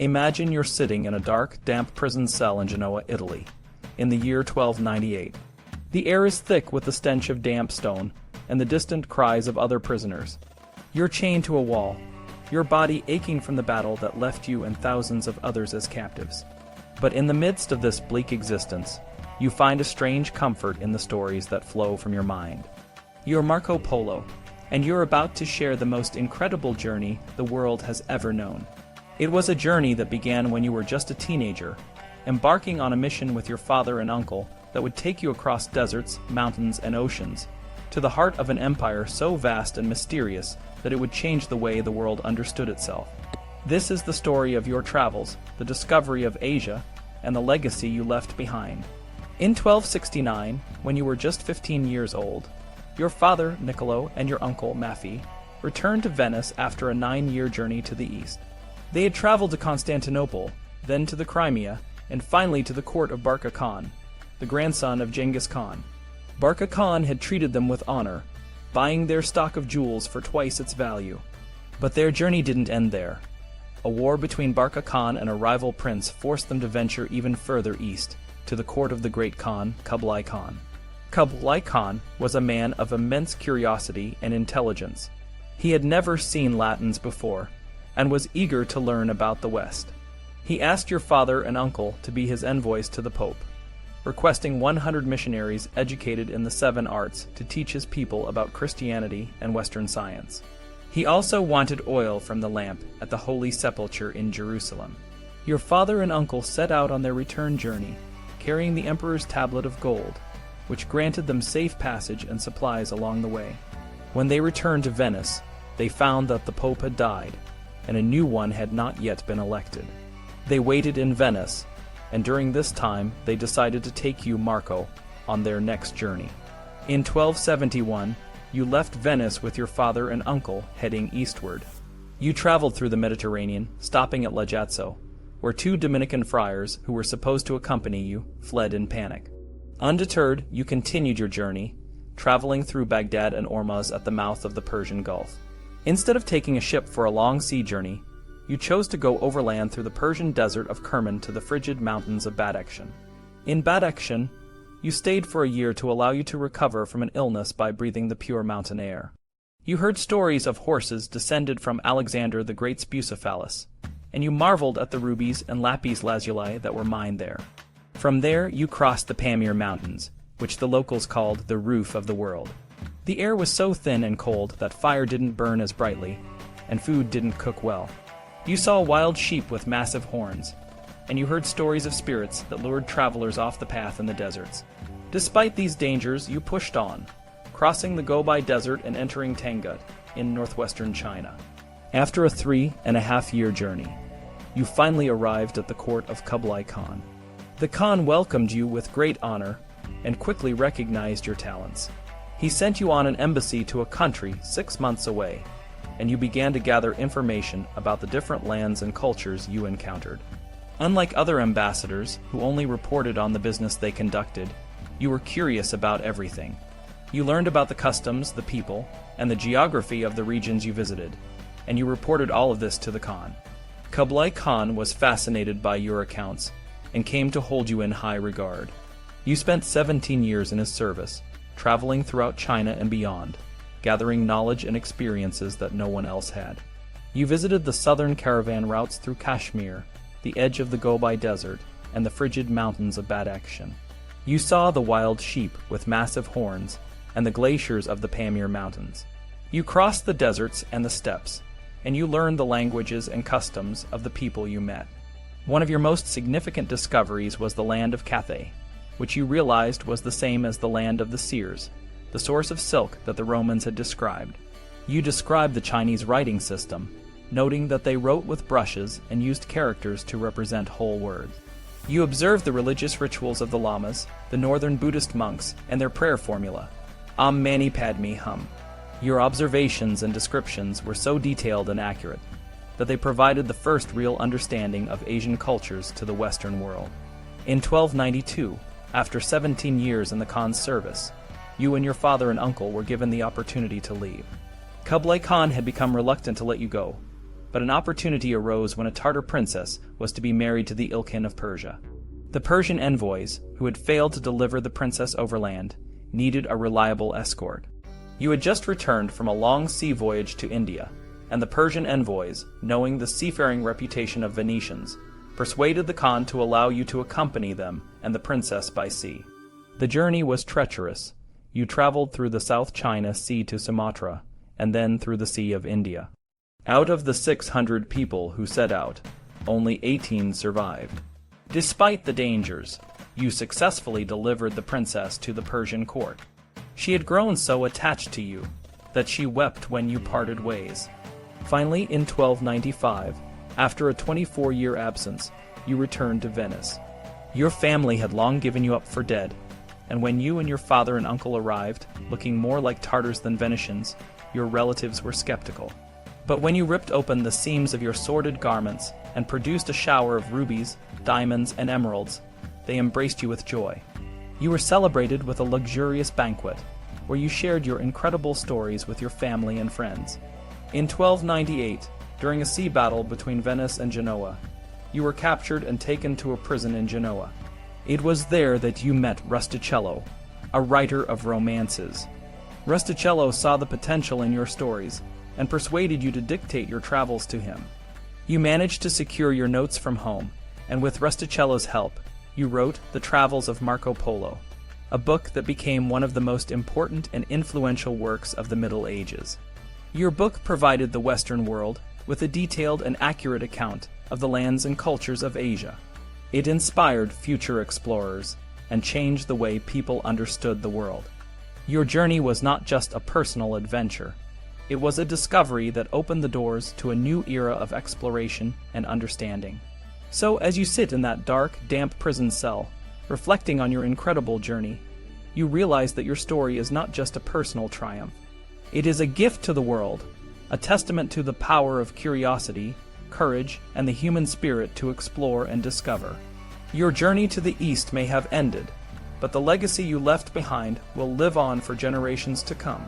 Imagine you're sitting in a dark, damp prison cell in Genoa, Italy, in the year 1298. The air is thick with the stench of damp stone and the distant cries of other prisoners. You're chained to a wall, your body aching from the battle that left you and thousands of others as captives. But in the midst of this bleak existence, you find a strange comfort in the stories that flow from your mind. You're Marco Polo, and you're about to share the most incredible journey the world has ever known. It was a journey that began when you were just a teenager, embarking on a mission with your father and uncle that would take you across deserts, mountains, and oceans, to the heart of an empire so vast and mysterious that it would change the way the world understood itself. This is the story of your travels, the discovery of Asia, and the legacy you left behind. In 1269, when you were just 15 years old, your father, Niccolo, and your uncle, Maffi, returned to Venice after a 9-year journey to the east. They had traveled to Constantinople, then to the Crimea, and finally to the court of Barca Khan, the grandson of Genghis Khan. Barca Khan had treated them with honor, buying their stock of jewels for twice its value. But their journey didn't end there. A war between Barca Khan and a rival prince forced them to venture even further east, to the court of the great Khan, Kublai Khan. Kublai Khan was a man of immense curiosity and intelligence. He had never seen Latins before, and was eager to learn about the West. He asked your father and uncle to be his envoys to the Pope, requesting 100 missionaries educated in the 7 arts to teach his people about Christianity and Western science. He also wanted oil from the lamp at the Holy Sepulchre in Jerusalem. Your father and uncle set out on their return journey, carrying the emperor's tablet of gold, which granted them safe passage and supplies along the way. When they returned to Venice, they found that the Pope had died, and a new one had not yet been elected. They waited in Venice, and during this time they decided to take you, Marco, on their next journey. In 1271, you left Venice with your father and uncle heading eastward. You traveled through the Mediterranean, stopping at Lajazzo, where 2 Dominican friars, who were supposed to accompany you, fled in panic. Undeterred, you continued your journey, traveling through Baghdad and Ormuz at the mouth of the Persian Gulf. Instead of taking a ship for a long sea journey, you chose to go overland through the Persian desert of Kerman to the frigid mountains of Badakhshan. In Badakhshan, you stayed for a year to allow you to recover from an illness by breathing the pure mountain air. You heard stories of horses descended from Alexander the Great's Bucephalus, and you marveled at the rubies and lapis lazuli that were mined there. From there, you crossed the Pamir Mountains, which the locals called the roof of the world. The air was so thin and cold that fire didn't burn as brightly, and food didn't cook well. You saw wild sheep with massive horns, and you heard stories of spirits that lured travelers off the path in the deserts. Despite these dangers, you pushed on, crossing the Gobi Desert and entering Tangut in northwestern China. After a 3.5-year journey, you finally arrived at the court of Kublai Khan. The Khan welcomed you with great honor and quickly recognized your talents. He sent you on an embassy to a country 6 months away, and you began to gather information about the different lands and cultures you encountered. Unlike other ambassadors who only reported on the business they conducted, you were curious about everything. You learned about the customs, the people, and the geography of the regions you visited, and you reported all of this to the Khan. Kublai Khan was fascinated by your accounts and came to hold you in high regard. You spent 17 years in his service, traveling throughout China and beyond, gathering knowledge and experiences that no one else had. You visited the southern caravan routes through Kashmir, the edge of the Gobi Desert, and the frigid mountains of Badakhshan. You saw the wild sheep with massive horns and the glaciers of the Pamir Mountains. You crossed the deserts and the steppes, and you learned the languages and customs of the people you met. One of your most significant discoveries was the land of Cathay, which you realized was the same as the land of the seers, the source of silk that the Romans had described. You described the Chinese writing system, noting that they wrote with brushes and used characters to represent whole words. You observed the religious rituals of the lamas, the northern Buddhist monks, and their prayer formula, Om Mani Padme Hum. Your observations and descriptions were so detailed and accurate that they provided the first real understanding of Asian cultures to the Western world. In 1292, after 17 years in the Khan's service, you and your father and uncle were given the opportunity to leave. Kublai Khan had become reluctant to let you go, but an opportunity arose when a Tartar princess was to be married to the Ilkhan of Persia. The Persian envoys, who had failed to deliver the princess overland, needed a reliable escort. You had just returned from a long sea voyage to India, and the Persian envoys, knowing the seafaring reputation of Venetians, persuaded the Khan to allow you to accompany them and the princess by sea. The journey was treacherous. You traveled through the South China Sea to Sumatra, and then through the Sea of India. Out of the 600 people who set out, only 18 survived. Despite the dangers, you successfully delivered the princess to the Persian court. She had grown so attached to you that she wept when you parted ways. Finally, in 1295, after a 24-year absence, you returned to Venice. Your family had long given you up for dead, and when you and your father and uncle arrived, looking more like Tartars than Venetians, your relatives were skeptical. But when you ripped open the seams of your sordid garments and produced a shower of rubies, diamonds, and emeralds, they embraced you with joy. You were celebrated with a luxurious banquet, where you shared your incredible stories with your family and friends. In 1298, during a sea battle between Venice and Genoa, you were captured and taken to a prison in Genoa. It was there that you met Rustichello, a writer of romances. Rustichello saw the potential in your stories and persuaded you to dictate your travels to him. You managed to secure your notes from home, and with Rustichello's help, you wrote The Travels of Marco Polo, a book that became one of the most important and influential works of the Middle Ages. Your book provided the Western world with a detailed and accurate account of the lands and cultures of Asia. It inspired future explorers and changed the way people understood the world. Your journey was not just a personal adventure. It was a discovery that opened the doors to a new era of exploration and understanding. So, as you sit in that dark, damp prison cell, reflecting on your incredible journey, you realize that your story is not just a personal triumph. It is a gift to the world, a testament to the power of curiosity, courage, and the human spirit to explore and discover. Your journey to the East may have ended, but the legacy you left behind will live on for generations to come.